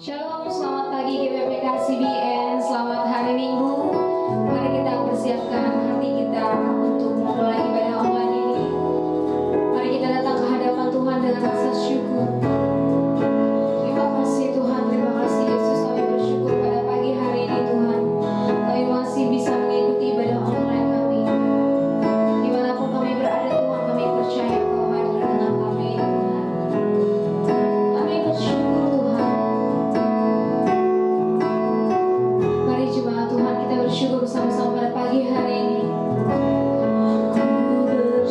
Shalom, selamat pagi GBPK CBN, selamat hari Minggu. Mari kita persiapkan hati kita untuk memulai ibadah online ini. Mari kita datang ke hadapan Tuhan dengan rasa syukur. Terima kasih Tuhan, terima kasih Yesus, kami bersyukur pada pagi hari ini Tuhan. Kami masih bisa mengikuti ibadah online kami. Dimanapun kami berada Tuhan, kami percaya Kau hadir dengan kami Tuhan. Kami bersyukur Tuhan. Mari jemaat Tuhan kita bersyukur bersama-sama pada pagi hari ini. Ku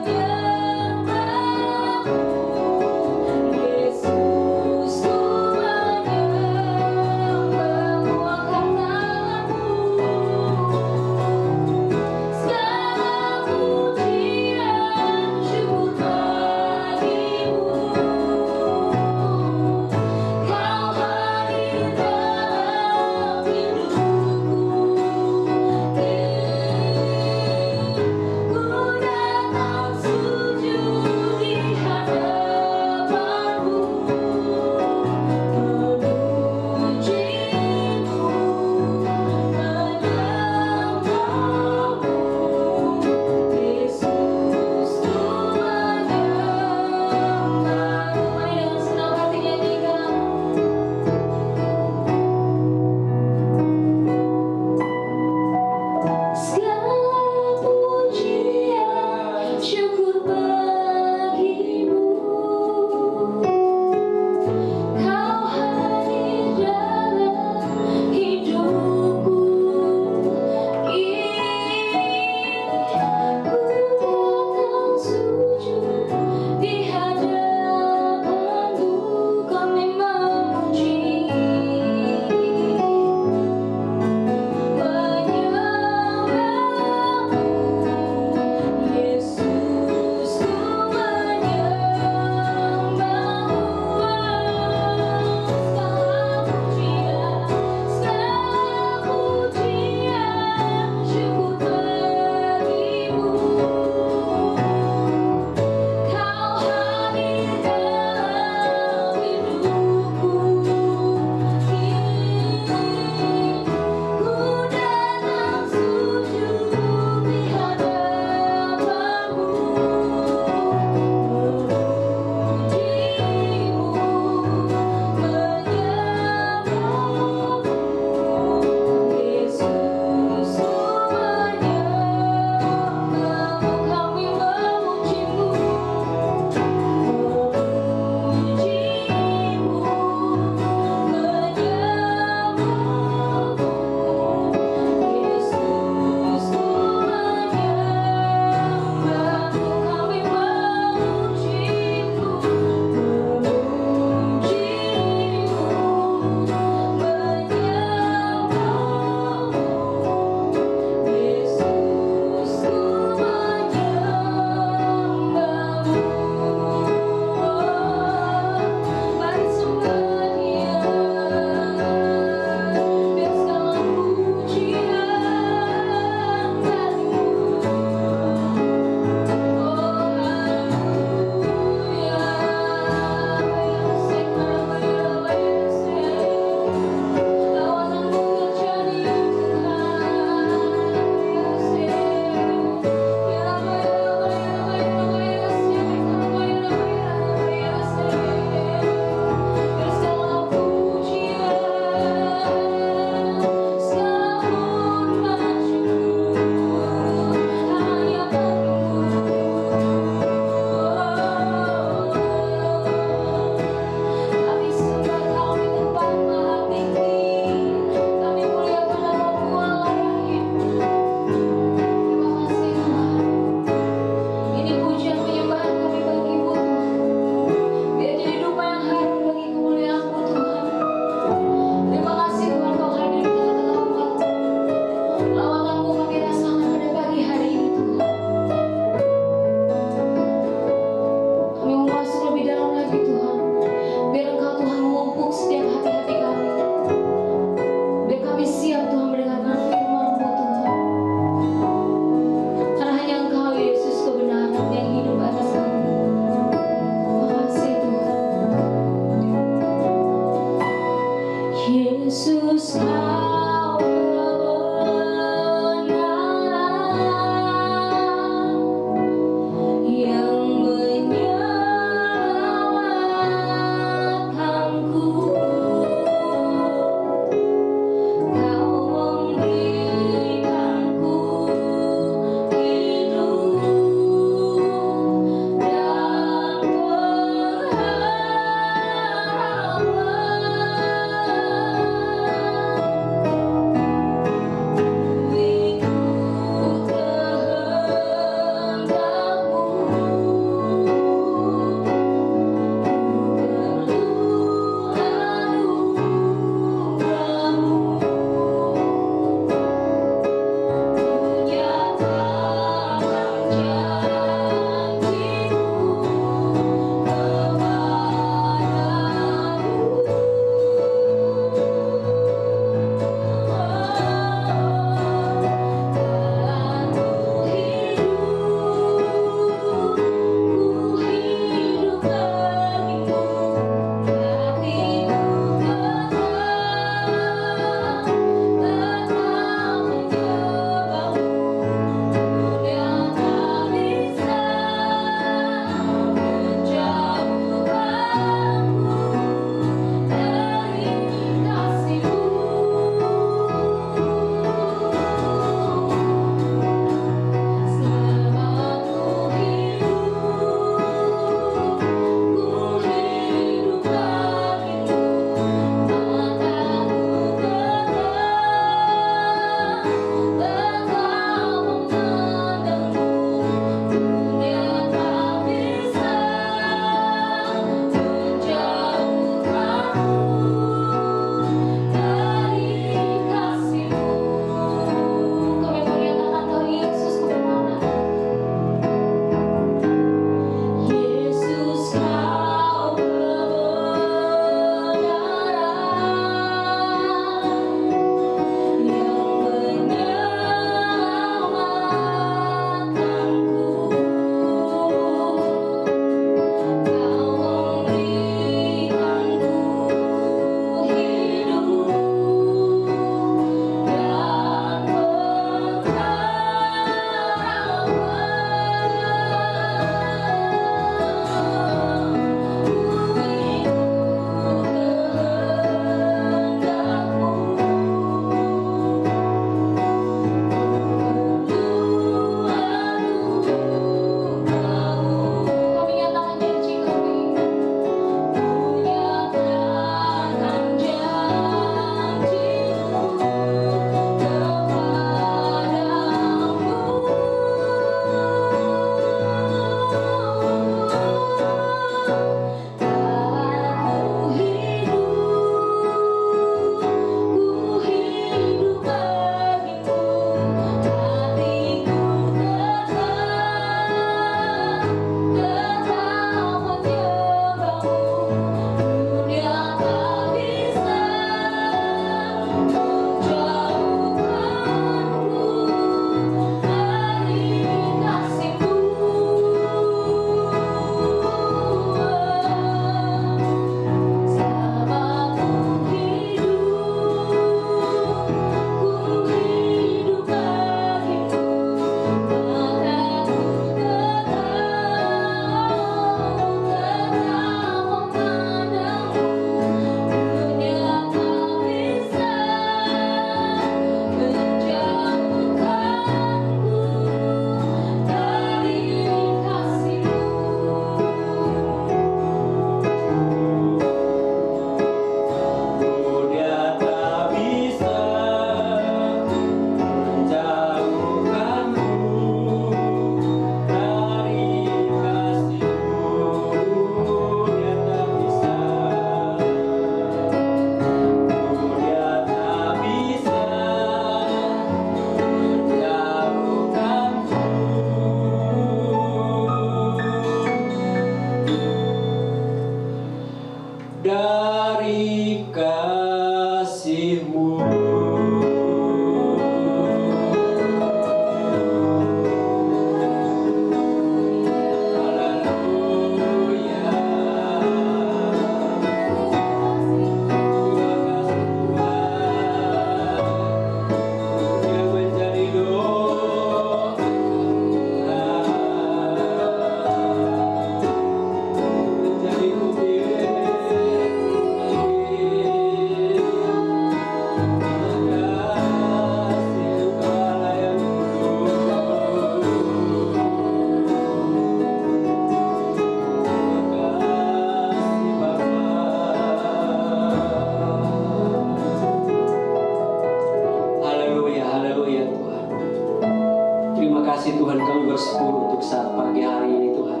kasih Tuhan, kami bersyukur untuk saat pagi hari ini Tuhan.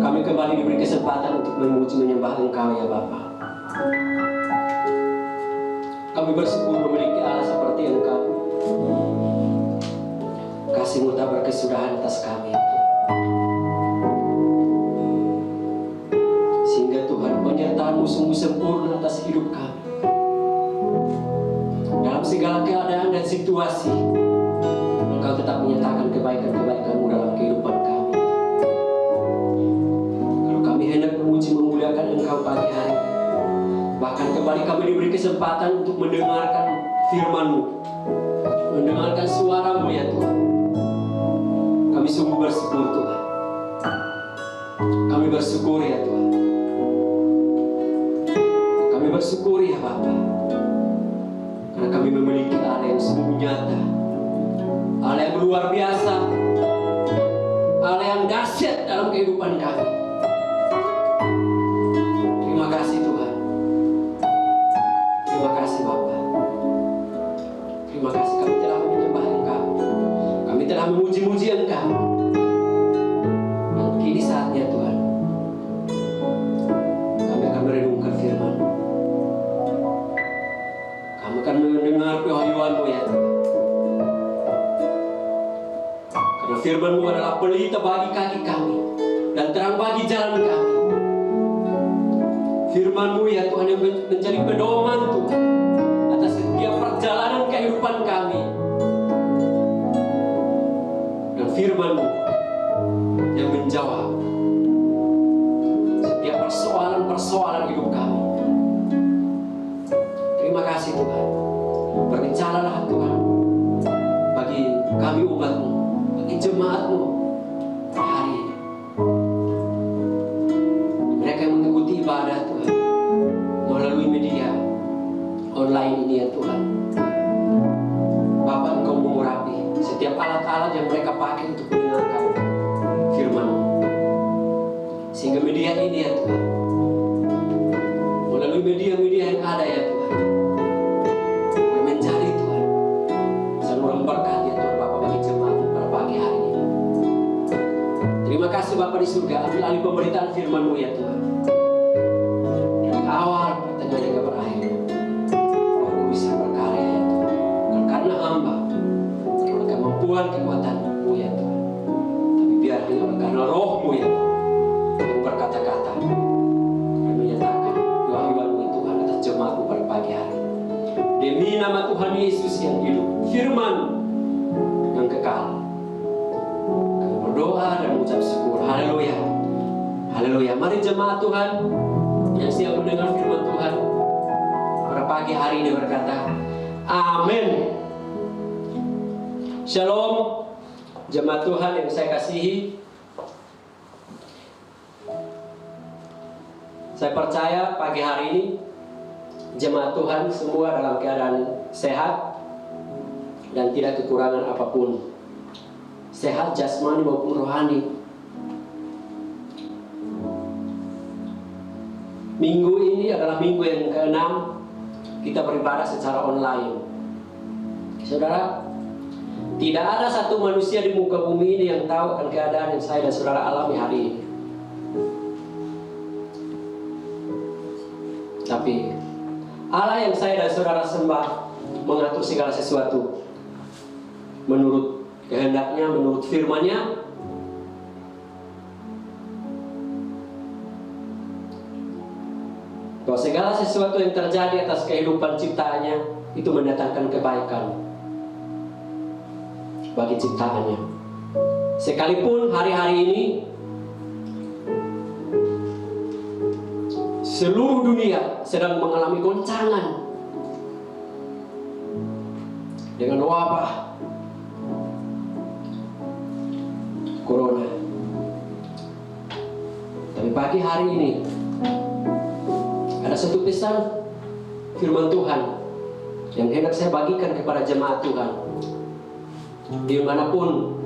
Kami kembali diberi kesempatan untuk memuji menyembah Engkau ya Bapa. Kami bersyukur memiliki Allah seperti Engkau. Kasih-Mu tak berkesudahan atas kami. Sehingga Tuhan, penyertaan-Mu sungguh sempurna atas hidup kami. Dalam segala keadaan dan situasi, Engkau tetap menyatakan kebaikan-kebaikan-Mu dalam kehidupan kami. Kalau kami hendak memuji memuliakan Engkau pagi hari, bahkan kembali kami diberi kesempatan untuk mendengarkan firman-Mu, mendengarkan suara-Mu ya Tuhan. Kami sungguh bersyukur Tuhan. Kami bersyukur ya Tuhan. Kami bersyukur ya Bapa. Karena kami memiliki Allah yang sungguh nyata, Allah yang luar biasa, Allah yang dahsyat dalam kehidupan kami. Terima kasih Tuhan. Terima kasih Bapa. Terima kasih kami telah menyembah Engkau. Kami telah memuji-muji Engkau. Dan kini saatnya Tuhan, kami akan merenungkan firman. Kami akan mendengar pewahyuan-Mu ya Tuhan. Karena firman-Mu adalah pelita bagi kaki kami dan terang bagi jalan kami. Firman-Mu ya Tuhan yang menjadi pedoman Tuhan atas setiap perjalanan kehidupan kami. Dan firman-Mu yang menjawab setiap persoalan-persoalan hidup kami. Terima kasih Tuhan. Berbicaralah Tuhan bagi kami umat-Mu, bagi jemaat-Mu hari ini. Mereka yang mengikuti ibadah Tuhan melalui media online ini ya Tuhan. Bapa, Engkau mengurapi setiap alat-alat yang mereka pakai untuk mendengarkan firman-Mu. Sehingga media ini ya Tuhan, melalui media-media yang ada ya Tuhan, menjadi Tuhan saluran berkat ya Tuhan Bapa bagi jemaat pada pagi hari ini. Terima kasih Bapa di surga, ambil alih pemberitaan firman-Mu ya Tuhan. Dari awal pertengahan hingga berakhir, Roh-Mu bisa berkarya ya Tuhan. Bukan karena hamba, oleh kemampuan kekuatan-Mu ya Tuhan, tapi biar oleh karena Roh-Mu ya Tuhan yang berkata-kata dan menyatakan pewahyuan-Mu ya Tuhan atas jemaat-Mu pada pagi hari. Demi nama Tuhan Yesus yang hidup, firman yang kekal, kami berdoa dan mengucap syukur. Haleluya. Haleluya. Mari jemaat Tuhan yang siap mendengar firman Tuhan pada pagi hari ini berkata, amin. Shalom jemaat Tuhan yang saya kasihi. Saya percaya pagi hari ini jemaat Tuhan semua dalam keadaan sehat dan tidak kekurangan apapun. Sehat jasmani maupun rohani. Minggu ini adalah minggu yang ke-6 kita beribadah secara online. Saudara, tidak ada satu manusia di muka bumi ini yang tahu akan keadaan yang saya dan saudara alami hari ini. Tapi Allah yang saya dan saudara sembah mengatur segala sesuatu menurut kehendaknya, menurut firman-Nya. Bahwa segala sesuatu yang terjadi atas kehidupan ciptaannya itu mendatangkan kebaikan bagi ciptaannya. Sekalipun hari-hari ini seluruh dunia sedang mengalami goncangan dengan wabah corona. Tapi pagi hari ini ada satu pesan firman Tuhan yang hendak saya bagikan kepada jemaat Tuhan dimanapun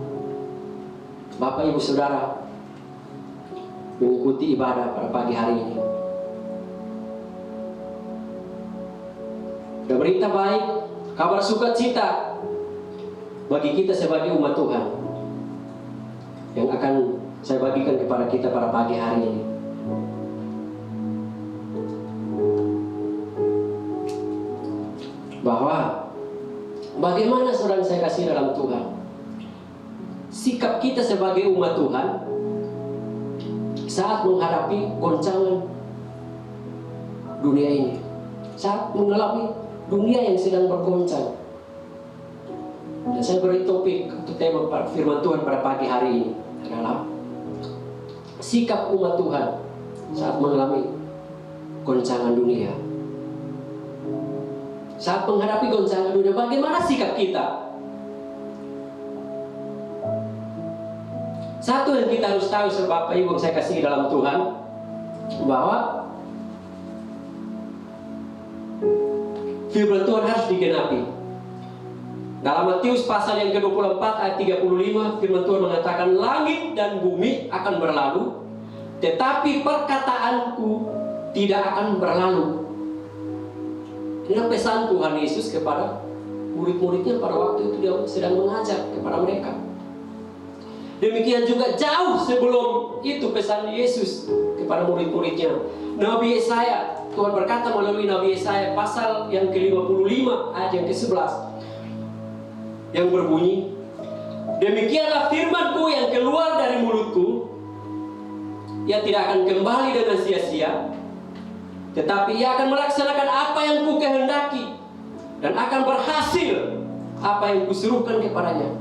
Bapak Ibu Saudara mengikuti ibadah pada pagi hari ini. Ada berita baik, kabar sukacita bagi kita sebagai umat Tuhan yang akan saya bagikan kepada kita pada pagi hari ini. Bahwa bagaimana saudara saya kasih dalam Tuhan, sikap kita sebagai umat Tuhan saat menghadapi goncangan dunia ini, saat mengalami dunia yang sedang bergoncang. Dan saya beri topik untuk tema firman Tuhan pada pagi hari ini adalah sikap umat Tuhan saat mengalami goncangan dunia. Saat menghadapi goncangan dunia, bagaimana sikap kita? Satu yang kita harus tahu, Bapak Ibu saya kasih dalam Tuhan, bahwa firman Tuhan harus digenapi. Dalam Matius pasal yang ke-24 ayat 35, firman Tuhan mengatakan, langit dan bumi akan berlalu, tetapi perkataanku tidak akan berlalu. Inilah pesan Tuhan Yesus kepada murid-muridnya pada waktu itu dia sedang mengajar kepada mereka. Demikian juga jauh sebelum itu pesan Yesus kepada murid-muridnya. Nabi Yesaya, Tuhan berkata melalui Nabi Yesaya pasal yang ke-55 ayat yang ke-11 yang berbunyi, demikianlah firman-Ku yang keluar dari mulutku, ia tidak akan kembali dengan sia-sia, tetapi ia akan melaksanakan apa yang Ku kehendaki dan akan berhasil apa yang Kusuruhkan kepadanya.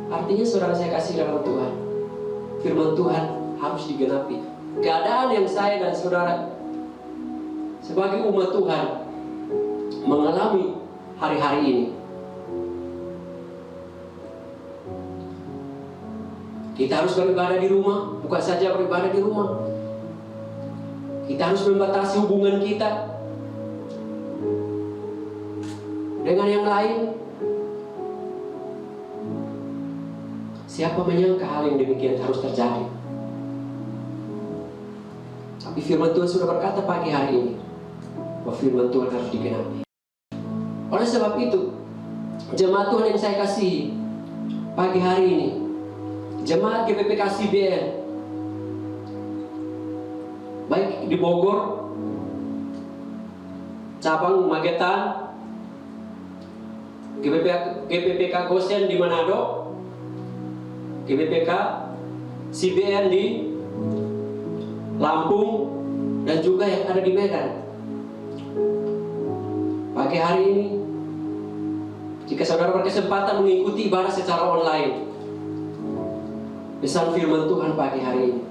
Artinya saudara saya kasih dalam Tuhan, firman Tuhan harus digenapi. Keadaan yang saya dan saudara sebagai umat Tuhan mengalami hari-hari ini, kita harus beribadah di rumah. Bukan saja beribadah di rumah, kita harus membatasi hubungan kita dengan yang lain. Siapa menyangka hal yang demikian harus terjadi? Tapi firman Tuhan sudah berkata pagi hari ini bahwa firman Tuhan harus digenapi. Oleh sebab itu, jemaat Tuhan yang saya kasihi, pagi hari ini, jemaat GPP KCBN, baik di Bogor, cabang Magetan, GPPK Gosen di Manado, GPPK CBN di Lampung, dan juga yang ada di Medan. Pagi hari ini, jika saudara berkesempatan mengikuti ibadah secara online, pesan firman Tuhan pagi hari ini,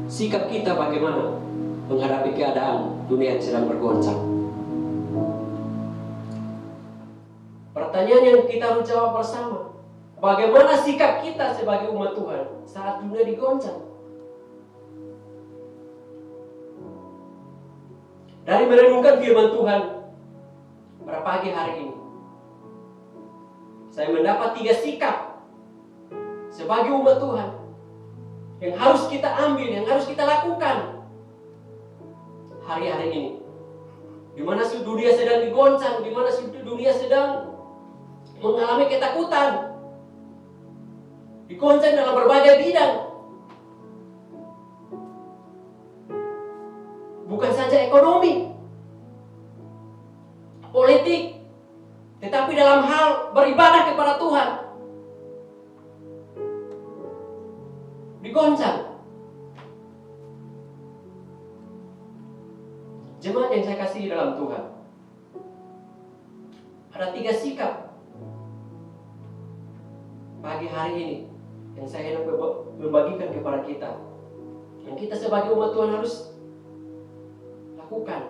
sikap kita bagaimana menghadapi keadaan dunia yang sedang bergoncang? Pertanyaan yang kita harus jawab bersama, bagaimana sikap kita sebagai umat Tuhan saat dunia digoncang? Dari merenungkan firman Tuhan pada pagi hari ini, saya mendapat 3 sikap sebagai umat Tuhan yang harus kita ambil, yang harus kita lakukan hari-hari ini. Di mana dunia sedang digoncang, di mana dunia sedang mengalami ketakutan, digoncang dalam berbagai bidang. Bukan saja ekonomi, politik, tetapi dalam hal beribadah kepada Tuhan digoncang. Jemaat yang saya kasihi dalam Tuhan, ada 3 sikap pagi hari ini yang saya hendak membagikan kepada kita, yang kita sebagai umat Tuhan harus lakukan.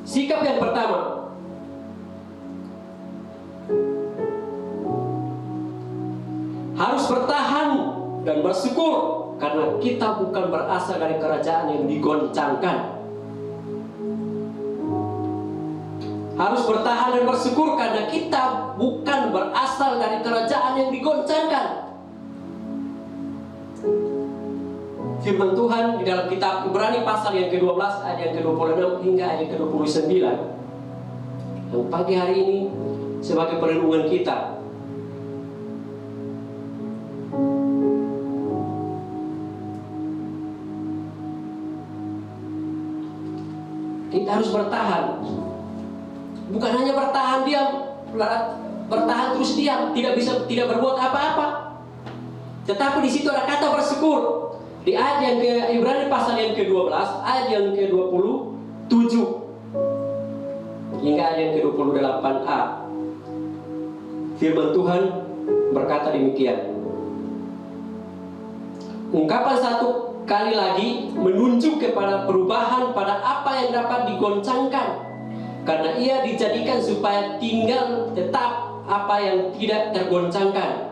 Sikap yang pertama, harus bertahan dan bersyukur karena kita bukan berasal dari kerajaan yang digoncangkan. Harus bertahan dan bersyukur karena kita bukan berasal dari kerajaan yang digoncangkan. firman Tuhan di dalam kitab Ibrani pasal yang ke-12 ayat yang ke-26 hingga ayat yang ke-29 yang pagi hari ini sebagai perenungan kita. Kita harus bertahan. Bukan hanya bertahan diam, bertahan terus diam, tidak berbuat apa-apa. Tetapi di situ ada kata bersyukur. Di ayat yang ke Ibrani pasal yang ke-12, ayat yang ke-27 hingga ayat yang ke-28a. Firman Tuhan berkata demikian. Ungkapan satu kali lagi menunjuk kepada perubahan pada apa yang dapat digoncangkan, karena ia dijadikan supaya tinggal tetap apa yang tidak tergoncangkan.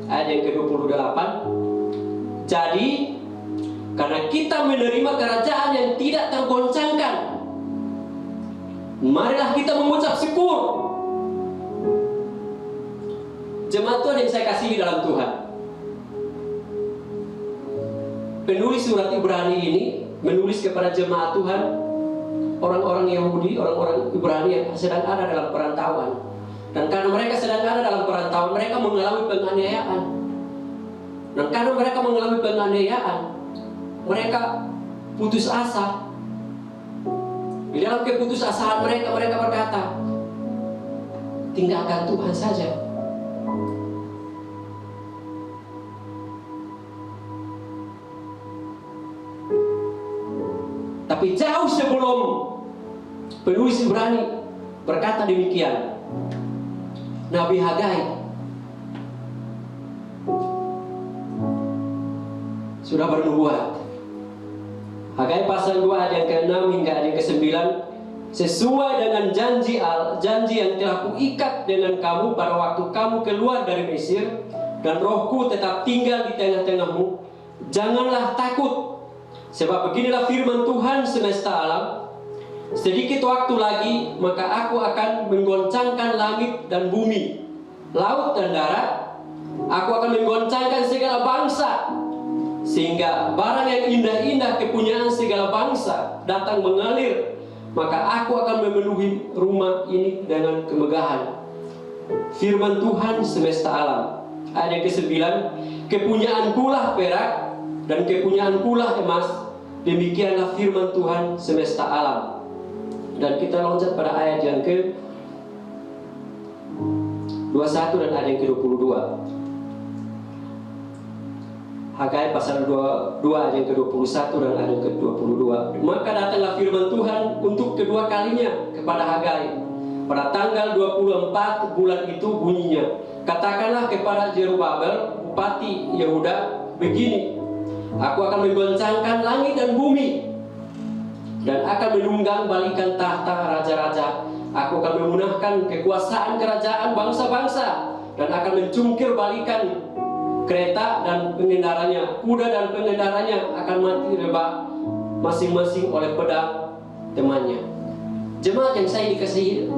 Ayat yang ke-28. Jadi karena kita menerima kerajaan yang tidak tergoncangkan, marilah kita mengucap syukur. Jemaat Tuhan yang saya kasihi dalam Tuhan, penulis surat Ibrani ini menulis kepada jemaat Tuhan, orang-orang Yahudi, orang-orang Ibrani yang sedang ada dalam perantauan. Dan karena mereka sedang ada dalam perantauan, mereka mengalami penganiayaan. Dan karena mereka mengalami penganiayaan, mereka putus asa. Di dalam keputusasaan mereka berkata, tinggalkan Tuhan saja. Tapi jauh sebelum penulis Ibrani berkata demikian, Nabi Hagai sudah bernubuat. Hagai pasal 2 ayat yang ke-6 hingga ayat yang ke-9, sesuai dengan janji yang telah kuikat dengan kamu pada waktu kamu keluar dari Mesir, dan Rohku tetap tinggal di tengah-tengahmu. Janganlah takut, sebab beginilah firman Tuhan semesta alam. Sedikit waktu lagi, maka aku akan menggoncangkan langit dan bumi, laut dan darat. Aku akan menggoncangkan segala bangsa, sehingga barang yang indah-indah kepunyaan segala bangsa datang mengalir. Maka aku akan memenuhi rumah ini dengan kemegahan. Firman Tuhan semesta alam. Ayat yang ke-9, kepunyaankulah perak dan kepunyaankulah emas. Demikianlah firman Tuhan semesta alam. Dan kita loncat pada ayat yang ke-21 dan ayat yang ke-22. Hagai pasal 2 ayat yang ke-21 dan ayat yang ke-22. Maka datanglah firman Tuhan untuk kedua kalinya kepada Hagai pada tanggal 24 bulan itu, bunyinya, katakanlah kepada Zerubabel bupati Yehuda begini, aku akan menggoncangkan langit dan bumi, dan akan menunggang balikan tahta raja-raja. Aku akan memunahkan kekuasaan kerajaan bangsa-bangsa, dan akan mencungkir balikan kereta dan pengendaranya. Kuda dan pengendaranya akan mati rebah masing-masing oleh pedang temannya. Jemaat yang saya kasihi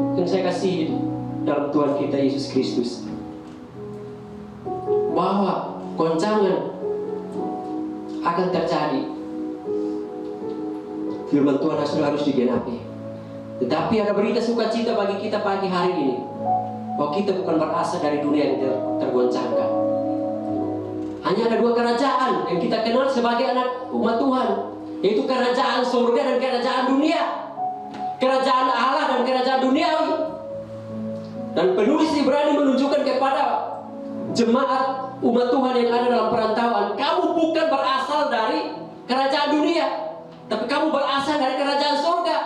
dalam Tuhan kita Yesus Kristus, bahwa goncangan akan terjadi. Firman Tuhan harus digenapi. Tetapi ada berita sukacita bagi kita pagi hari ini, bahwa kita bukan berasal dari dunia yang tergoncangkan. Hanya ada dua kerajaan yang kita kenal sebagai anak umat Tuhan, yaitu kerajaan surga dan kerajaan dunia. Kerajaan Allah dan kerajaan duniawi. Dan penulis Ibrani menunjukkan kepada jemaat umat Tuhan yang ada dalam perantauan, kamu bukan berasal dari kerajaan dunia, tapi kamu berasal dari kerajaan surga.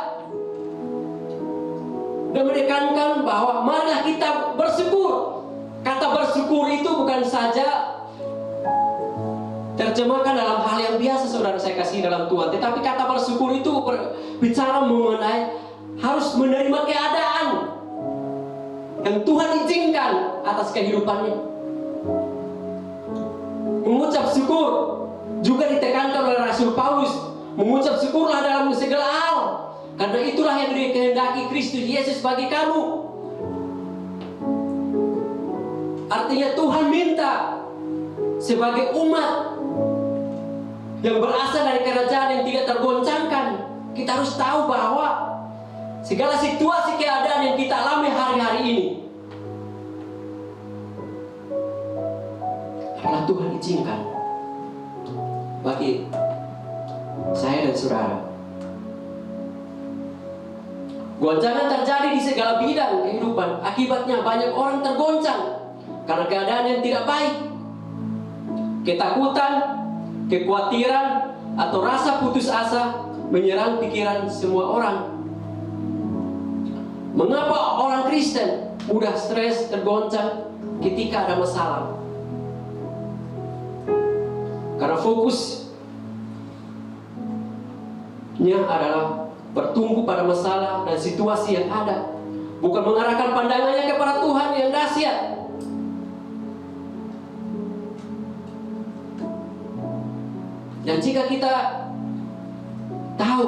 Dan menekankan bahwa marilah kita bersyukur. Kata bersyukur itu bukan saja terjemahkan dalam hal yang biasa, saudara saya kasih dalam Tuhan, tetapi kata bersyukur itu bicara mengenai harus menerima keadaan yang Tuhan izinkan atas kehidupannya. Mengucap syukur juga ditekankan oleh Rasul Paulus. Mengucap syukurlah dalam segala hal, karena itulah yang dikehendaki Kristus Yesus bagi kamu. Artinya Tuhan minta sebagai umat yang berasal dari kerajaan yang tidak tergoncangkan. Kita harus tahu bahwa segala situasi keadaan yang kita alami hari-hari ini adalah Tuhan izinkan bagi saya dan saudara. Goncangan terjadi di segala bidang kehidupan. Akibatnya banyak orang tergoncang karena keadaan yang tidak baik. Ketakutan, kekhawatiran, atau rasa putus asa menyerang pikiran semua orang. Mengapa orang Kristen mudah stres, tergoncang ketika ada masalah? Karena fokusnya adalah bertumbuh pada masalah dan situasi yang ada, bukan mengarahkan pandangannya kepada Tuhan yang dahsyat. Dan jika kita tahu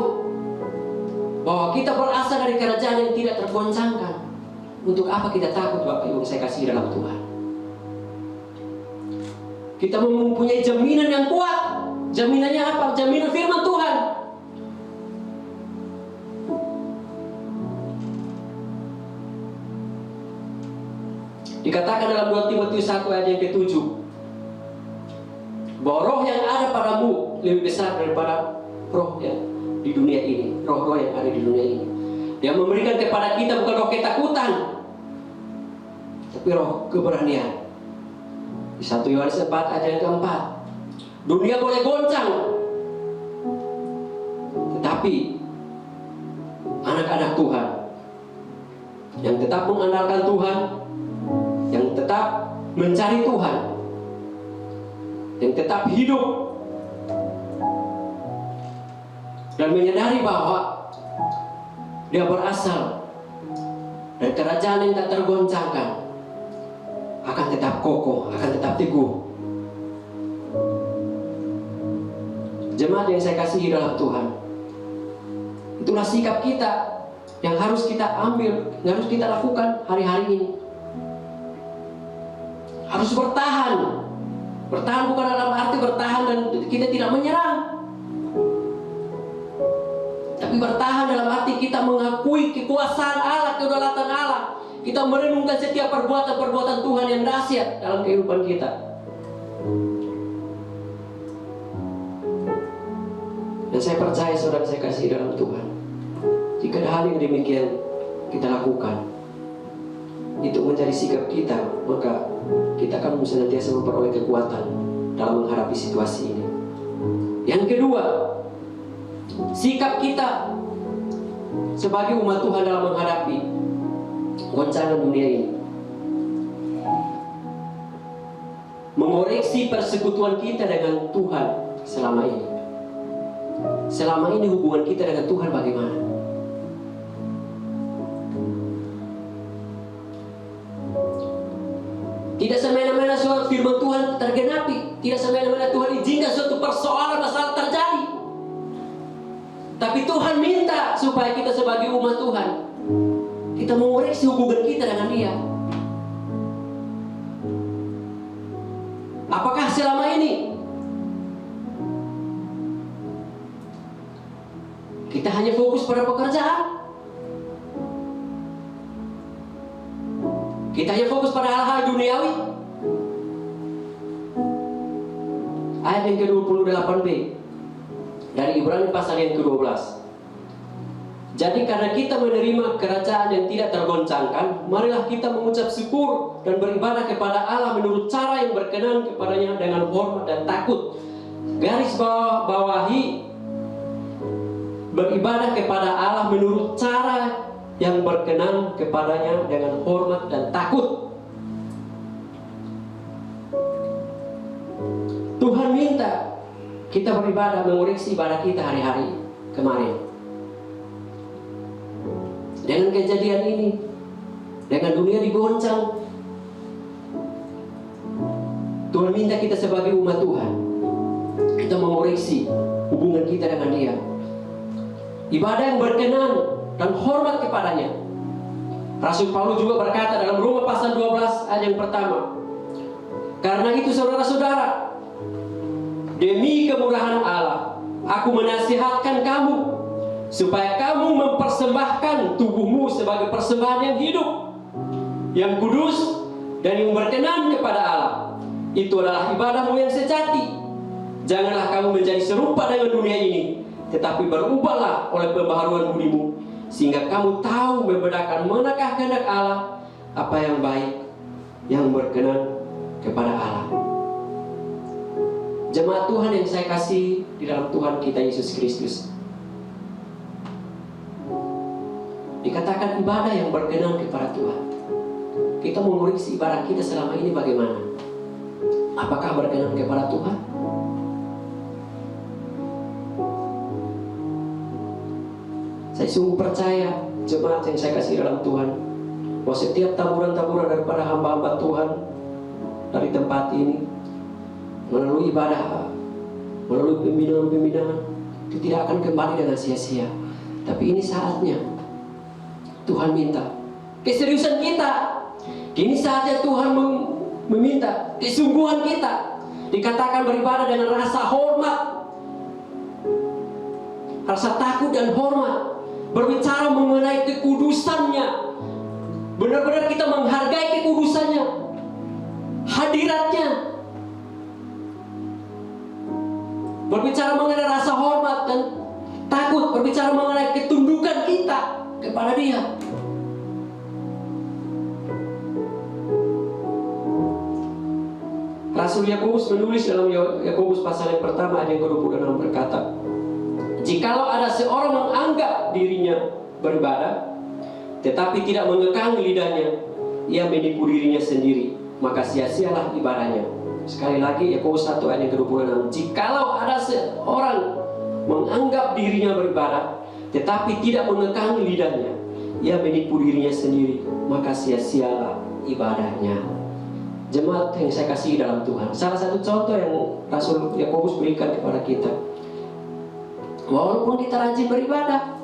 bahwa kita berasal dari kerajaan yang tidak tergoncangkan, untuk apa kita takut, Bapak Ibu saya kasih dalam Tuhan? Kita mempunyai jaminan yang kuat. Jaminannya apa? Jaminan firman Tuhan. Dikatakan dalam 2 Timotius 1 ayat yang ke-7 bahwa roh yang ada padamu lebih besar daripada roh yang di dunia ini. Roh-roh yang ada di dunia ini. Dia memberikan kepada kita bukan roh ketakutan, tapi roh keberanian. Di 1 Yohanes 4 ayat yang ke-4, dunia boleh goncang, tetapi anak-anak Tuhan yang tetap mengandalkan Tuhan, yang tetap mencari Tuhan, yang tetap hidup dan menyadari bahwa dia berasal dari kerajaan yang tak tergoncangkan, akan tetap kokoh, akan tetap teguh. Jemaat yang saya kasihi dalam Tuhan, itulah sikap kita yang harus kita ambil, yang harus kita lakukan hari-hari ini. Harus bertahan. Bertahan bukan dalam arti bertahan dan kita tidak menyerang, tapi bertahan dalam arti kita mengakui kekuasaan Allah, kedaulatan Allah. Kita merenungkan setiap perbuatan-perbuatan Tuhan yang dahsyat dalam kehidupan kita. Dan saya percaya saudara saya kasih dalam Tuhan, jika ada hal yang demikian kita lakukan, itu menjadi sikap kita, maka kita akan senantiasa memperoleh kekuatan dalam menghadapi situasi ini. Yang kedua, sikap kita sebagai umat Tuhan dalam menghadapi goncangan dunia ini, mengoreksi persekutuan kita dengan Tuhan selama ini. Selama ini hubungan kita dengan Tuhan bagaimana? Tidak semena-mena suatu firman Tuhan tergenapi. Tidak semena-mena Tuhan izinkan suatu persoalan masalah terjadi. Tapi Tuhan minta supaya kita sebagai umat Tuhan, kita mengoreksi hubungan kita dengan Dia. Apakah selama ini kita hanya fokus pada pekerjaan? Kita hanya fokus pada hal-hal duniawi? Ayat yang ke-28b dari Ibrani pasal yang ke-12. Jadi karena kita menerima kerajaan yang tidak tergoncangkan, marilah kita mengucap syukur dan beribadah kepada Allah menurut cara yang berkenan kepadanya dengan hormat dan takut. Garis bawahi, beribadah kepada Allah menurut cara yang berkenan kepadanya dengan hormat dan takut. Tuhan minta kita beribadah, mengoreksi ibadah kita hari-hari kemarin. Dengan kejadian ini, dengan dunia digoncang, Tuhan minta kita sebagai umat Tuhan, kita mengoreksi hubungan kita dengan Dia. Ibadah yang berkenan dan hormat kepadanya. Rasul Paulus juga berkata dalam Roma pasal 12 ayat yang pertama, karena itu saudara-saudara, Demi kemurahan Allah, aku menasihatkan kamu supaya kamu mempersembahkan tubuhmu sebagai persembahan yang hidup, yang kudus, dan yang berkenan kepada Allah. Itu adalah ibadahmu yang sejati. Janganlah kamu menjadi serupa dengan dunia ini, tetapi berubahlah oleh pembaharuan budimu, sehingga kamu tahu membedakan manakah kehendak Allah, apa yang baik, yang berkenan kepada Allah. Jemaat Tuhan yang saya kasih di dalam Tuhan kita Yesus Kristus, dikatakan ibadah yang berkenan kepada Tuhan. Kita mengoreksi ibadah kita selama ini bagaimana? Apakah berkenan kepada Tuhan? Saya sungguh percaya, jemaat yang saya kasih dalam Tuhan, bahwa setiap taburan-taburan daripada hamba-hamba Tuhan dari tempat ini, melalui ibadah, melalui pembinaan-pembinaan, itu tidak akan kembali dengan sia-sia. Tapi ini saatnya Tuhan minta keseriusan kita. Ini saatnya Tuhan meminta kesungguhan kita. Dikatakan beribadah dengan rasa hormat, rasa takut dan hormat, berbicara mengenai kekudusannya. Benar-benar kita menghargai kekudusannya, hadiratnya. Berbicara mengenai rasa hormat dan takut, berbicara mengenai ketundukan kita kepada Dia. Rasul Yakobus menulis dalam Yakobus pasal yang pertama ayat yang ke-26 berkata, jikalau ada seorang menganggap dirinya beribadah, tetapi tidak mengekang lidahnya, ia menipu dirinya sendiri, maka sia-sialah ibadahnya. Sekali lagi Yakobus 1 ayat yang ke-26, jikalau ada seorang menganggap dirinya beribadah, tetapi tidak mengekang lidahnya, ia menipu dirinya sendiri, maka sia-sialah ibadahnya. Jemaat yang saya kasih dalam Tuhan, salah satu contoh yang Rasul Yakobus berikan kepada kita, walaupun kita rajin beribadah,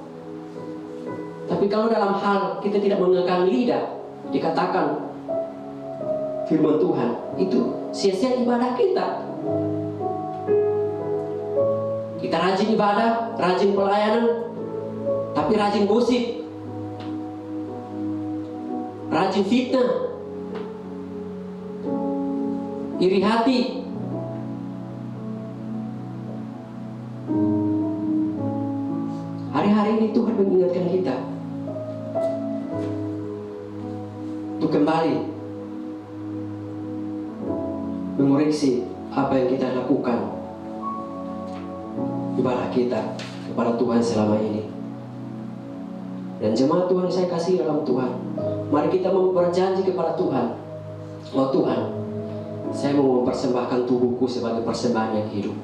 tapi kalau dalam hal kita tidak mengekang lidah, dikatakan firman Tuhan, itu sia-sia ibadah kita. Kita rajin ibadah, rajin pelayanan, tapi rajin gosip, rajin fitnah, iri hati. Hari-hari ini Tuhan mengingatkan kita untuk kembali mengoreksi apa yang kita lakukan, ibadah kita kepada Tuhan selama ini. Dan jemaat Tuhan saya kasih dalam Tuhan, mari kita berjanji kepada Tuhan, oh Tuhan, saya mau mempersembahkan tubuhku sebagai persembahan yang hidup,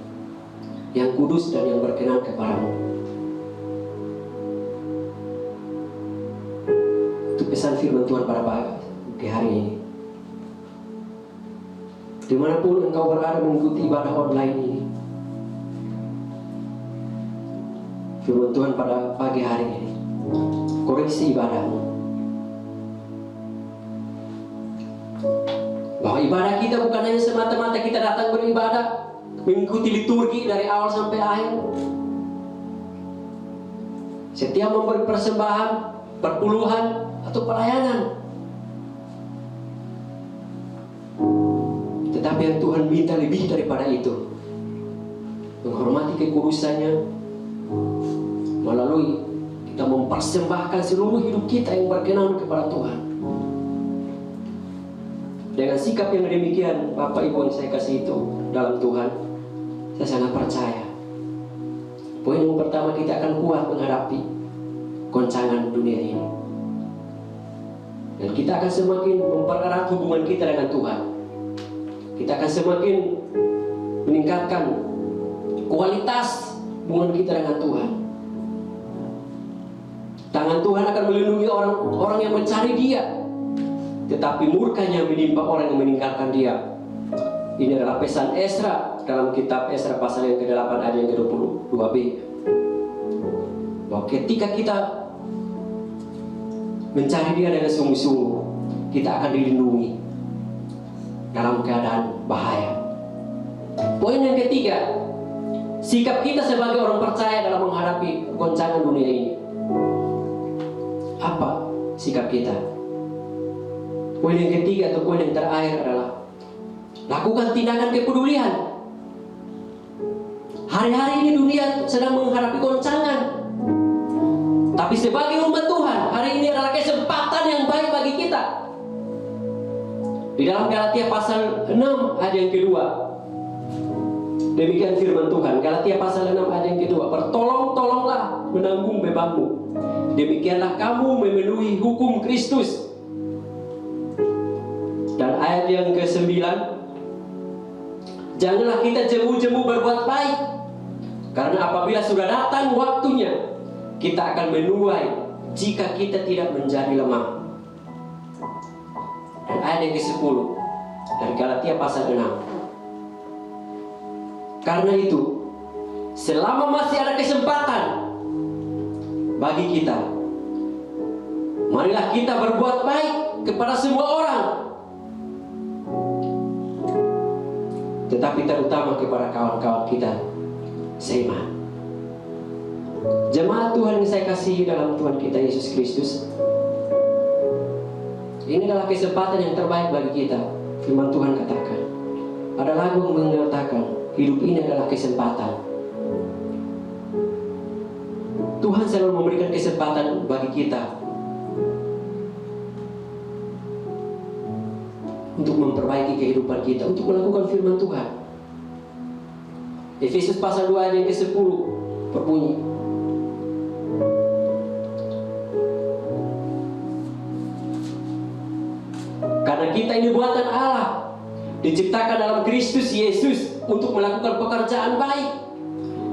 yang kudus dan yang berkenan kepadamu. Itu pesan firman Tuhan pada pagi hari ini. Dimanapun engkau berada mengikuti ibadah online ini, firman Tuhan pada pagi hari ini, koreksi ibadahmu. Bahwa ibadah kita bukan hanya semata-mata kita datang beribadah, mengikuti liturgi dari awal sampai akhir. Setiap memberi persembahan, perpuluhan, atau pelayanan. Tetapi yang Tuhan minta lebih daripada itu, menghormati kekudusannya melalui kita mempersembahkan seluruh hidup kita yang berkenan kepada Tuhan. Dengan sikap yang demikian, Bapak Ibu yang saya kasih itu dalam Tuhan, saya sangat percaya poin yang pertama, kita akan kuat menghadapi goncangan dunia ini, dan kita akan semakin mempererat hubungan kita dengan Tuhan. Kita akan semakin meningkatkan kualitas hubungan kita dengan Tuhan. Tangan Tuhan akan melindungi orang-orang yang mencari Dia, tetapi murkanya menimpa orang yang meninggalkan Dia. Ini adalah pesan Esra dalam kitab Esra pasal yang ke-8 ayat yang ke-22b. Bahwa ketika kita mencari Dia dengan sungguh-sungguh, kita akan dilindungi dalam keadaan bahaya. Poin yang ketiga, sikap kita sebagai orang percaya dalam menghadapi goncangan dunia ini. Apa sikap kita? Poin yang ketiga atau poin yang terakhir adalah lakukan tindakan kepedulian. Hari-hari ini dunia sedang menghadapi goncangan. Tapi sebagai umat Tuhan, hari ini adalah kesempatan yang baik bagi kita. Di dalam Galatia pasal 6 ayat yang kedua, demikian firman Tuhan. Galatia pasal 6 ayat yang kedua, bertolong-tolonglah menanggung bebanmu. Demikianlah kamu memenuhi hukum Kristus. Dan ayat yang ke-9, janganlah kita jemu-jemu berbuat baik, karena apabila sudah datang waktunya, kita akan menuai jika kita tidak menjadi lemah. Dan ayat yang ke-10 dari Galatia pasal 6, karena itu selama masih ada kesempatan bagi kita, marilah kita berbuat baik kepada semua orang, tetapi terutama kepada kawan-kawan kita seiman. Jemaat Tuhan yang saya kasihi dalam Tuhan kita Yesus Kristus, ini adalah kesempatan yang terbaik bagi kita. Firman Tuhan katakan, ada lagu yang mengatakan, hidup ini adalah kesempatan. Tuhan selalu memberikan kesempatan bagi kita untuk memperbaiki kehidupan kita, untuk melakukan firman Tuhan. Efesus pasal 2 ayat yang ke-10 berbunyi, karena kita ini buatan Allah, diciptakan dalam Kristus Yesus untuk melakukan pekerjaan baik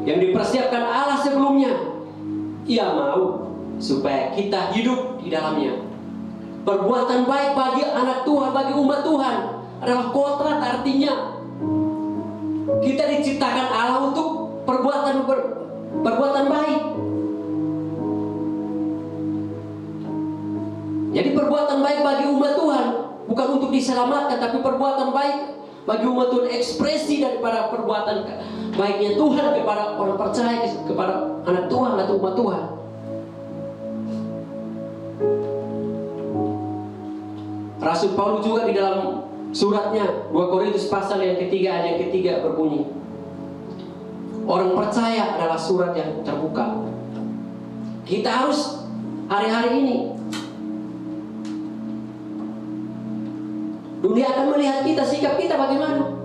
yang dipersiapkan Allah sebelumnya. Ia mau supaya kita hidup di dalamnya. Perbuatan baik bagi anak Tuhan, bagi umat Tuhan adalah kodrat, artinya kita diciptakan Allah untuk perbuatan baik. Jadi perbuatan baik bagi umat Tuhan bukan untuk diselamatkan, tapi perbuatan baik bagi umat Tuhan, ekspresi daripada perbuatan baiknya Tuhan kepada orang percaya, kepada anak Tuhan atau umat Tuhan. Rasul Paulus juga di dalam suratnya 2 Korintus pasal yang ketiga ayat yang ketiga berbunyi, orang percaya adalah surat yang terbuka. Kita harus hari-hari ini, dunia akan melihat kita, sikap kita bagaimana.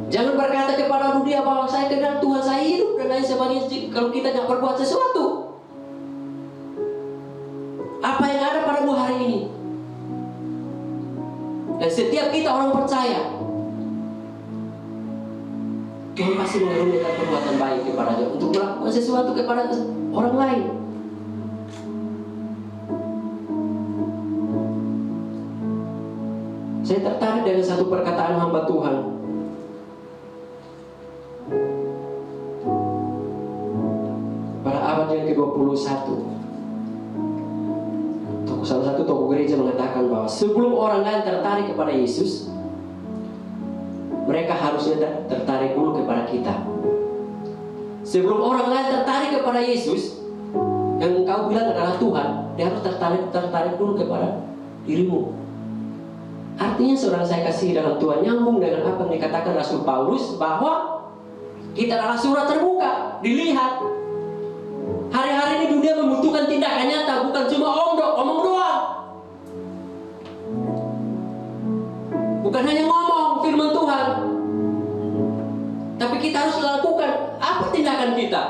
Jangan berkata kepada dunia bahwa saya kenal Tuhan, saya hidup dan lain sebagainya, kalau kita tidak berbuat sesuatu. Apa yang ada padamu hari ini? Dan setiap kita orang percaya, Tuhan pasti mengaruniakan perbuatan baik kepadanya untuk melakukan sesuatu kepada orang lain. Saya tertarik dengan satu perkataan hamba Tuhan. Pada abad yang ke-21, salah satu tokoh gereja mengatakan bahwa sebelum orang lain tertarik kepada Yesus, mereka harusnya tertarik dulu kepada kita. Sebelum orang lain tertarik kepada Yesus, yang engkau bilang adalah Tuhan, dia harus tertarik dulu kepada dirimu. Artinya saudara saya kasih dalam Tuhan, nyambung dengan apa yang dikatakan Rasul Paulus, bahwa kita adalah surat terbuka, dilihat. Hari-hari ini dunia membutuhkan tindakan nyata, bukan cuma omong doang. Bukan hanya ngomong firman Tuhan, tapi kita harus lakukan apa tindakan kita.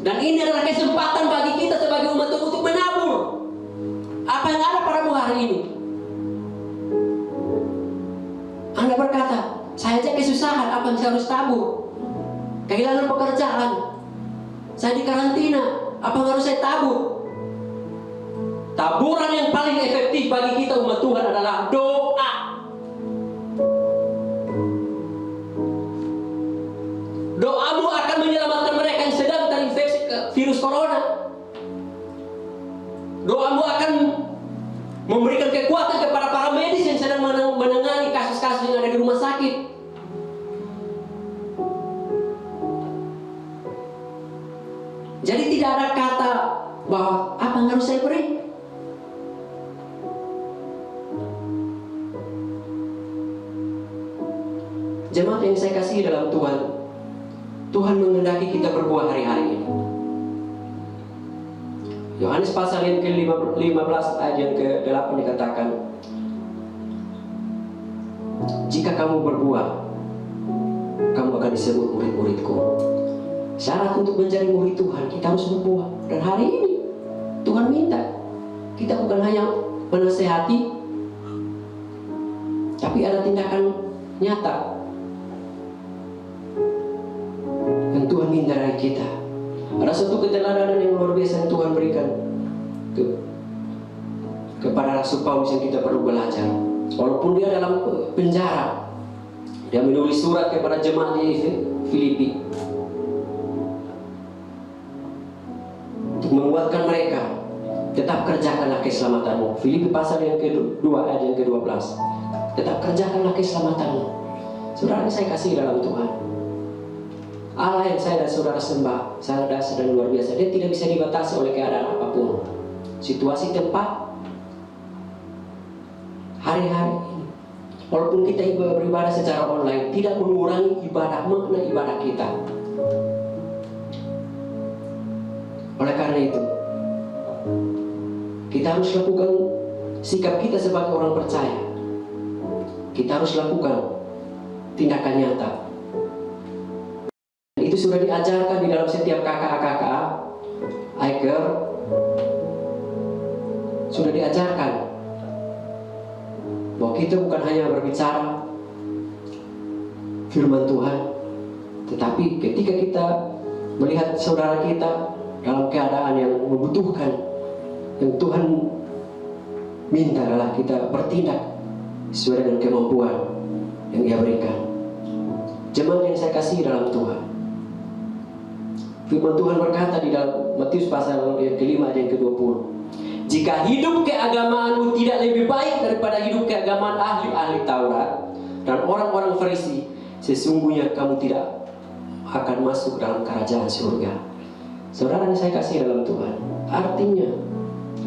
Dan ini adalah kesempatan bagi kita sebagai umat Tuhan untuk menabur apa yang ada padamu hari ini. Anda berkata, saya aja kesusahan, apa yang saya harus tabur? Kehilangan pekerjaan, saya di karantina, apa yang harus saya tabur? Taburan yang paling efektif bagi kita umat Tuhan adalah doa. Doamu akan menyelamatkan mereka yang sedang terinfeksi virus corona. Doamu akan memberikan kekuatan kepada para medis yang sedang menangani kasus-kasus yang ada di rumah sakit. tidak ada kata bahwa apa yang harus saya beri. Jemaat yang saya kasih dalam Tuhan, Tuhan menghendaki kita berbuah hari-hari ini. Yohanes pasal yang ke-15 ayat yang ke-8 dikatakan, jika kamu berbuah, kamu akan disebut murid-muridku. Syarat untuk menjadi murid Tuhan, kita harus berbuah. Dan hari ini Tuhan minta kita bukan hanya menasehati, tapi ada tindakan nyata yang Tuhan minta dari kita. Ada satu keteladanan yang luar biasa yang Tuhan berikan kepada Rasul Paulus yang kita perlu belajar. Walaupun dia dalam penjara, dia menulis surat kepada jemaat di Filipi untuk menguatkan mereka, tetap kerjakanlah keselamatanmu. Filipi pasal yang kedua ayat yang ke-12, tetap kerjakanlah keselamatanmu. Saudara, saya kasih dalam Tuhan, Allah yang saya dan saudara sembah sangat dasar dan luar biasa. Dia tidak bisa dibatasi oleh keadaan apapun, situasi, tempat, hari-hari ini. Walaupun kita beribadah secara online, tidak mengurangi ibadah, makna ibadah kita. Oleh karena itu, kita harus lakukan sikap kita sebagai orang percaya. Kita harus lakukan tindakan nyata. Itu sudah diajarkan di dalam setiap KKA, Aiker, sudah diajarkan bahwa kita bukan hanya berbicara firman Tuhan, tetapi ketika kita melihat saudara kita dalam keadaan yang membutuhkan, yang Tuhan minta adalah kita bertindak sesuai dengan kemampuan yang Dia berikan. Jemaat yang saya kasih dalam Tuhan, firman Tuhan berkata di dalam Matius pasal yang ke-5 ayat yang ke-20, jika hidup keagamaanmu tidak lebih baik daripada hidup keagamaan ahli-ahli Taurat dan orang-orang Farisi, sesungguhnya kamu tidak akan masuk dalam kerajaan surga. Saudara yang saya kasih dalam Tuhan, artinya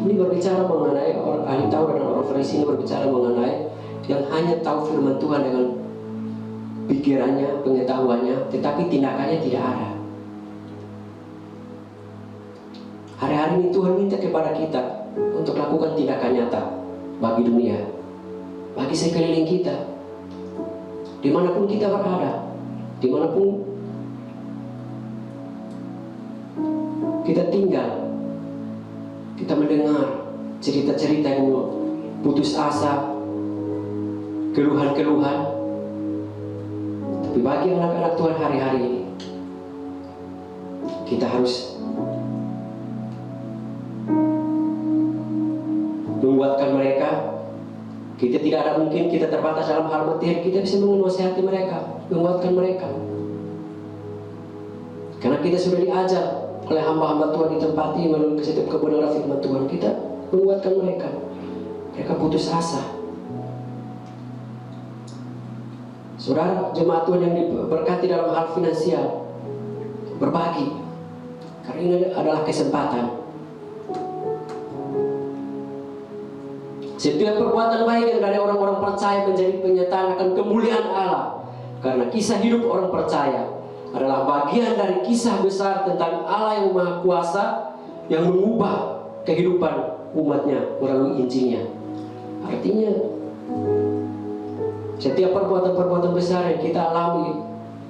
ini berbicara mengenai orang ahli Taurat dan orang Farisi, ini berbicara mengenai yang hanya tahu firman Tuhan dengan pikirannya, pengetahuannya, tetapi tindakannya tidak ada. Hari-hari ini Tuhan minta kepada kita untuk lakukan tindakan nyata bagi dunia, bagi sekeliling kita, dimanapun kita berada, dimanapun kita tinggal. Kita mendengar cerita-cerita yang putus asa, keluhan-keluhan. Tapi bagi anak-anak Tuhan hari-hari ini, kita harus menguatkan mereka. Kita tidak ada mungkin kita terbatas dalam hal materi, kita bisa menasihati mereka, menguatkan mereka. Karena kita sudah diajar oleh hamba-hamba Tuhan di tempat ini melalui setiap kebenaran firman Tuhan, kita menguatkan mereka. Mereka putus asa. Saudara jemaat Tuhan yang diberkati dalam hal finansial, berbagi, karena ini adalah kesempatan. Setiap perbuatan baik yang dari orang-orang percaya menjadi penyataan akan kemuliaan Allah. Karena kisah hidup orang percaya adalah bagian dari kisah besar tentang Allah yang Maha Kuasa yang mengubah kehidupan umatnya melalui Injilnya. Artinya, setiap perbuatan-perbuatan besar yang kita alami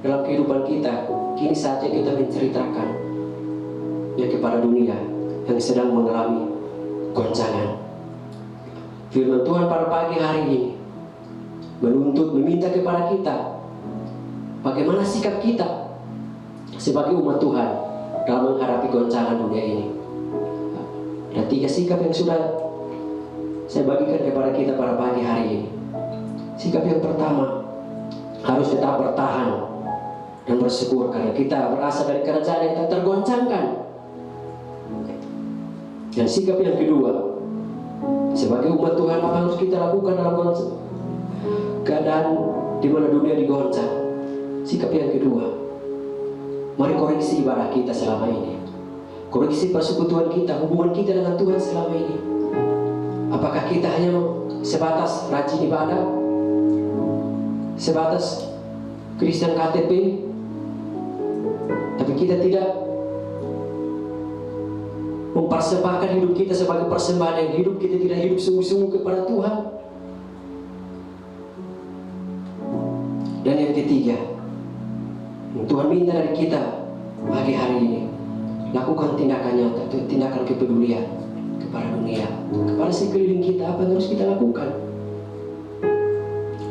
dalam kehidupan kita, kini saatnya kita menceritakan ya kepada dunia yang sedang mengalami goncangan. Firman Tuhan pada pagi hari ini menuntut, meminta kepada kita bagaimana sikap kita sebagai umat Tuhan dalam menghadapi goncangan dunia ini. Ada 3 sikap yang sudah saya bagikan kepada kita pada pagi hari ini. Sikap yang pertama, harus tetap bertahan dan bersyukur karena kita berasal dari kerajaan yang tak tergoncangkan. Dan sikap yang kedua, sebagai umat Tuhan, apa harus kita lakukan dalam keadaan di mana dunia digoncang? Sikap yang kedua, mari koreksi ibadah kita selama ini. Koreksi persekutuan kita, hubungan kita dengan Tuhan selama ini. Apakah kita hanya sebatas rajin ibadah, sebatas Kristen KTP, tapi kita tidak mempersembahkan hidup kita sebagai persembahan yang hidup, kita tidak hidup sungguh-sungguh kepada Tuhan. Dan yang ketiga, Tuhan minta dari kita pagi hari ini, lakukan tindakan nyata, tindakan kepedulian kepada dunia, kepada sekeliling kita. Apa yang harus kita lakukan?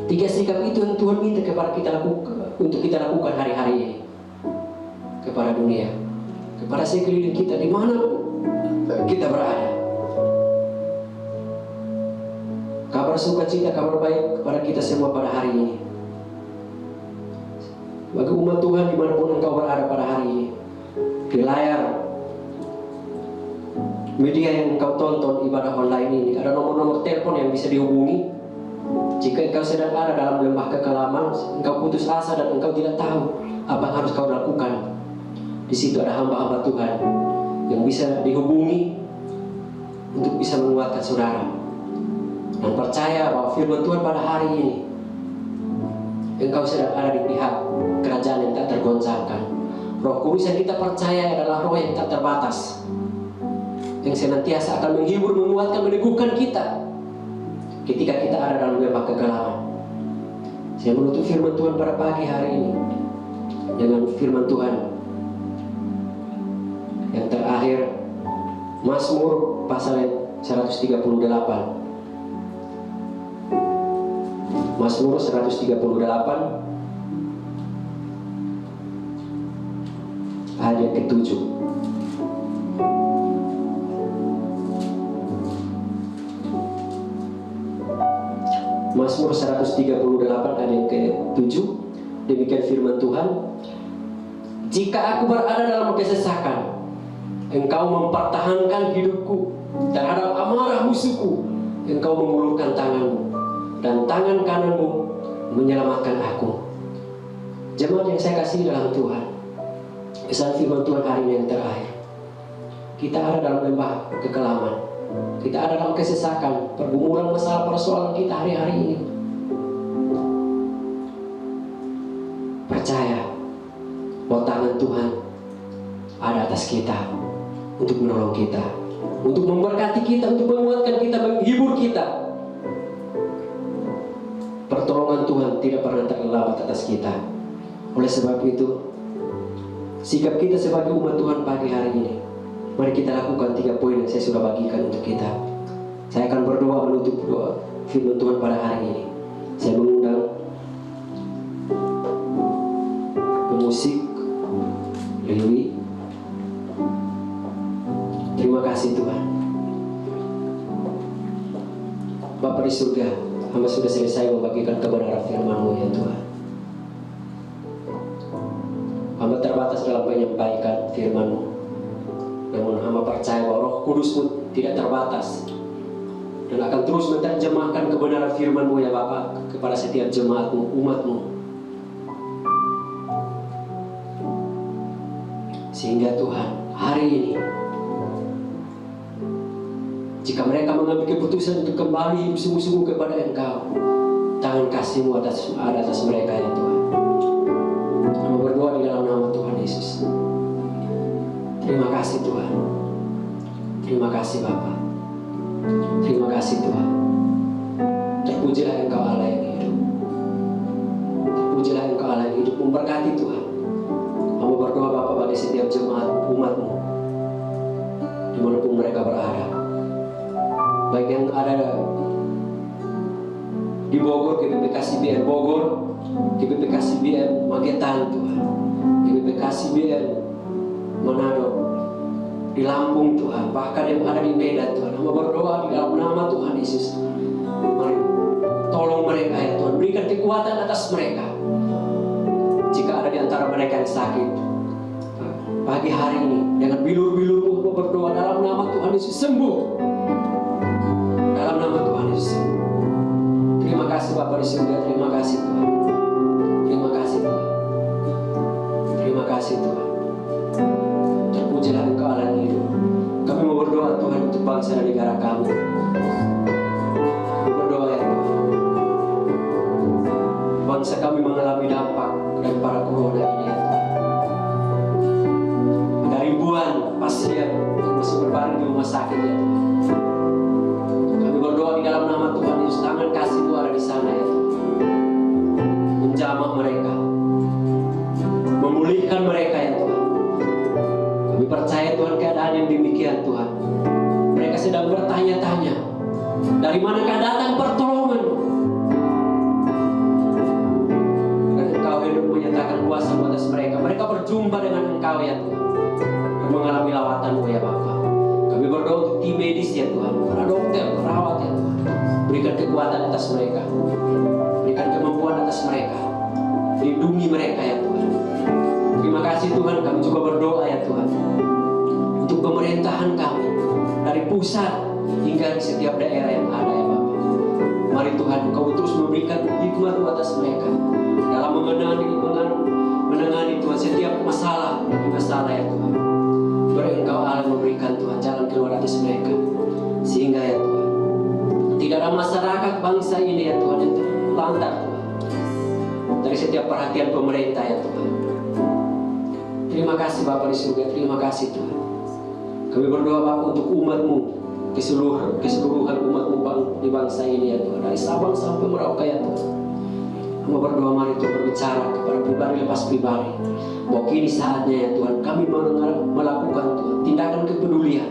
3 sikap itu yang Tuhan minta kepada kita lakukan, untuk kita lakukan hari-hari ini kepada dunia, kepada sekeliling kita, di mana kita berada. Kabar sukacita, kabar baik kepada kita semua pada hari ini. Bagi umat Tuhan dimanapun engkau berada pada hari ini, di layar media yang engkau tonton ibadah online ini, ada nomor-nomor telepon yang bisa dihubungi. Jika engkau sedang ada dalam lembah kekelaman, engkau putus asa dan engkau tidak tahu apa yang harus kau lakukan, di situ ada hamba-hamba Tuhan yang bisa dihubungi untuk bisa menguatkan saudara. Dan percaya bahwa firman Tuhan pada hari ini, engkau sedang ada di pihak kerajaan yang tak tergoncangkan. Roh Kudus yang kita percaya adalah roh yang tak terbatas, yang senantiasa akan menghibur, menguatkan, meneguhkan kita ketika kita ada dalam lembah kegelapan. Saya menutup firman Tuhan pada pagi hari ini dengan firman Tuhan yang terakhir, Mazmur pasal 138. Mazmur 138 ayat ke-7. Mazmur 138 ayat ke-7, demikian firman Tuhan, jika aku berada dalam kesesakan, engkau mempertahankan hidupku terhadap amarah musuhku, engkau mengulurkan tanganmu dan tangan kananmu menyelamatkan aku. Jemaat yang saya kasih dalam Tuhan, kesan firman Tuhan hari ini yang terakhir, kita ada dalam lembah kekelaman, kita ada dalam kesesakan, pergumulan masalah persoalan kita hari-hari ini. Percaya bahwa tangan Tuhan ada atas kita untuk menolong kita, untuk memberkati kita, untuk menguatkan kita, menghibur kita. Pertolongan Tuhan tidak pernah terlambat atas kita. Oleh sebab itu, sikap kita sebagai umat Tuhan pagi hari ini, mari kita lakukan 3 poin yang saya sudah bagikan untuk kita. Saya akan berdoa menutup doa firman Tuhan pada hari ini. Saya mengundang pemusik Lewi. Terima kasih Tuhan. Bapa di surga, hamba sudah selesai membagikan kebenaran firman-Mu ya Tuhan. Hamba terbatas dalam menyampaikan firman-Mu, namun hamba percaya bahwa Roh Kudus-Mu tidak terbatas dan akan terus menerjemahkan kebenaran firman-Mu ya Bapa kepada setiap jemaat-Mu, umat-Mu, sehingga Tuhan hari ini, jika mereka mengambil keputusan untuk kembali hidup sungguh-sungguh kepada Engkau, tangan kasih-Mu ada atas mereka ya Tuhan. Kami berdoa di dalam nama Tuhan Yesus. Terima kasih Tuhan. Terima kasih Bapa. Terima kasih Tuhan. Terpujilah Engkau Allah yang hidup. Terpujilah Engkau Allah yang hidup. Memberkati Tuhan. Kami berdoa Bapa bagi setiap jemaat umat-Mu, dimanapun mereka berada, baik yang ada di Bogor, GBP KCBN Bogor, GBP KCBN Magetan Tuhan, GBP KCBN Manado, di Lampung Tuhan, bahkan yang ada di Medan Tuhan. Hamba berdoa di dalam nama Tuhan Yesus, mari tolong mereka ya Tuhan, berikan kekuatan atas mereka. Jika ada di antara mereka yang sakit, pagi hari ini dengan bilur-bilur-Mu hamba berdoa dalam nama Tuhan Yesus, sembuh. Dalam nama Tuhan Yesus. Terima kasih Bapa di surga, terima kasih Tuhan. Terima kasih Tuhan. Terima kasih Tuhan. Terpujilah Engkau Allah yang hidup. bangsa dan negara kami. Berdoa ya Tuhan, bangsa kami mengalami dampak dari para corona ini ya Tuhan. Ada ribuan pasien yang masih berbaring di rumah sakit ya Tuhan. Kami berdoa di dalam nama Tuhan Yesus, tangan kasih Tuhan ada di sana ya Tuhan. Menjamah mereka, memulihkan mereka ya Tuhan. Kami percaya Tuhan keadaan yang demikian Tuhan. Mereka sedang bertanya-tanya, dari manakah datang pertolongan? Dan Engkau hidup menyatakan kuasa atas mereka. Mereka berjumpa dengan Engkau ya Tuhan, dan mengalami lawatan-Mu ya Bapa. Kami berdoa untuk tim medis ya Tuhan, para dokter, perawat ya Tuhan. Berikan kekuatan atas mereka, berikan kemampuan atas mereka, lindungi mereka ya Tuhan. Terima kasih Tuhan, kami juga berdoa ya Tuhan untuk pemerintahan kami, dari pusat hingga di setiap daerah yang ada ya Bapak. Mari Tuhan, Engkau terus memberikan hikmat atas mereka dalam menangani Tuhan setiap masalah ya Tuhan. Beri Engkau Allah memberikan Tuhan jalan keluar atas mereka, sehingga ya Tuhan tidak ada masyarakat bangsa ini ya Tuhan yang terlantar Tuhan dari setiap perhatian pemerintah ya Tuhan. Terima kasih Bapa di surga, terima kasih Tuhan. Kami berdoa Bapa untuk umat-Mu, keseluruhan umat-Mu di bangsa ini ya Tuhan, dari Sabang sampai Merauke ya Tuhan. Kami berdoa mari Tuhan berbicara kepada pribadi lepas pribadi, bahwa kini saatnya ya Tuhan kami melakukan Tuhan tindakan kepedulian.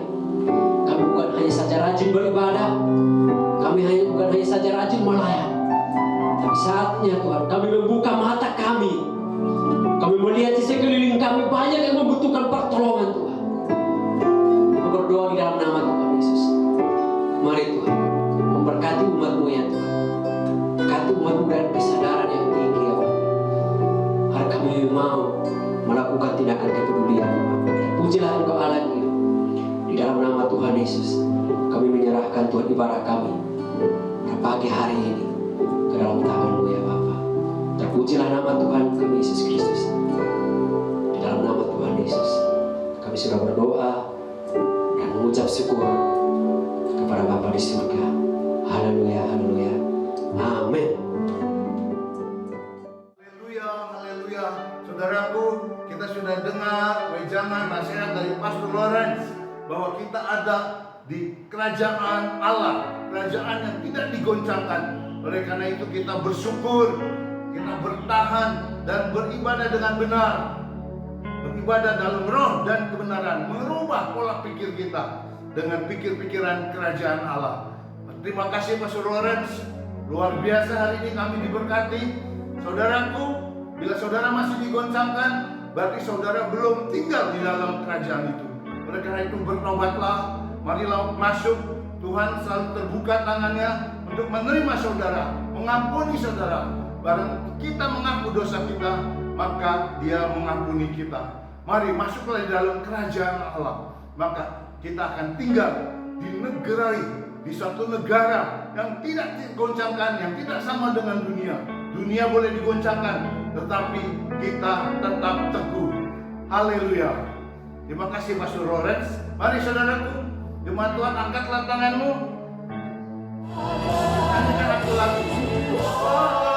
Kami bukan hanya saja rajin beribadah, kami bukan hanya saja rajin melayani, tapi saatnya Tuhan kami membuka mata kami. Kami melihat di sekeliling kami banyak yang membutuhkan pertolongan Tuhan. Kami berdoa di dalam nama Tuhan Yesus. Mari Tuhan memberkati umat-Mu ya Tuhan. Berkati umat-Mu dengan kesadaran yang tinggi ya Tuhan. Hari kami mau melakukan tindakan kepedulian. Pujilah Engkau Allah yang hidup. Di dalam nama Tuhan Yesus kami menyerahkan Tuhan ibadah kami pada pagi hari ini ke dalam tangan-Mu ya Bapa. Terpujilah nama Tuhan kami Yesus Kristus. Di dalam nama Tuhan Yesus kami sudah berdoa dan mengucap syukur kepada Bapa di surga. Haleluya, haleluya, amin. Haleluya, haleluya. Saudaraku, kita sudah dengar wejangan nasihat dari Pastor Lawrence bahwa kita ada di kerajaan Allah, kerajaan yang tidak digoncangkan. Oleh karena itu kita bersyukur, kita bertahan dan beribadah dengan benar, beribadah dalam roh dan kebenaran, merubah pola pikir kita dengan pikir-pikiran kerajaan Allah. Terima kasih Pastor Lawrence, luar biasa hari ini kami diberkati. Saudaraku, bila saudara masih digoncangkan, berarti saudara belum tinggal di dalam kerajaan itu. Oleh karena itu bertobatlah, marilah masuk. Tuhan selalu terbuka tangannya untuk menerima saudara, mengampuni saudara. Barang kita mengaku dosa kita, maka Dia mengampuni kita. Mari masuklah di dalam kerajaan Allah. Maka kita akan tinggal di suatu negara yang tidak digoncangkan, yang tidak sama dengan dunia. Dunia boleh digoncangkan, tetapi kita tetap teguh. Haleluya. Terima kasih Pastor Lawrence. Mari saudaraku, jemaat Tuhan, angkatlah tanganmu. Nyanyikan aku lagu. Oh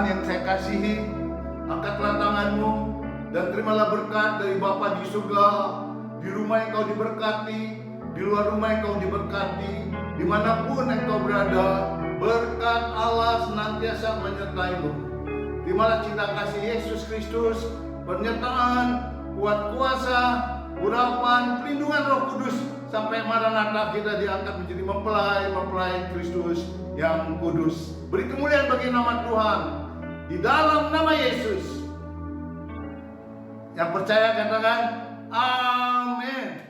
yang saya kasihi, angkatlah tanganmu dan terimalah berkat dari Bapa di surga. Di rumah engkau diberkati, di luar rumah engkau diberkati, dimanapun engkau berada, berkat Allah senantiasa menyertaimu. Terimalah cinta kasih Yesus Kristus, penyertaan, kuat kuasa, urapan, perlindungan Roh Kudus, sampai Maranatha kita diangkat menjadi mempelai Kristus yang kudus. Beri kemuliaan bagi nama Tuhan di dalam nama Yesus. Yang percaya katakan amin.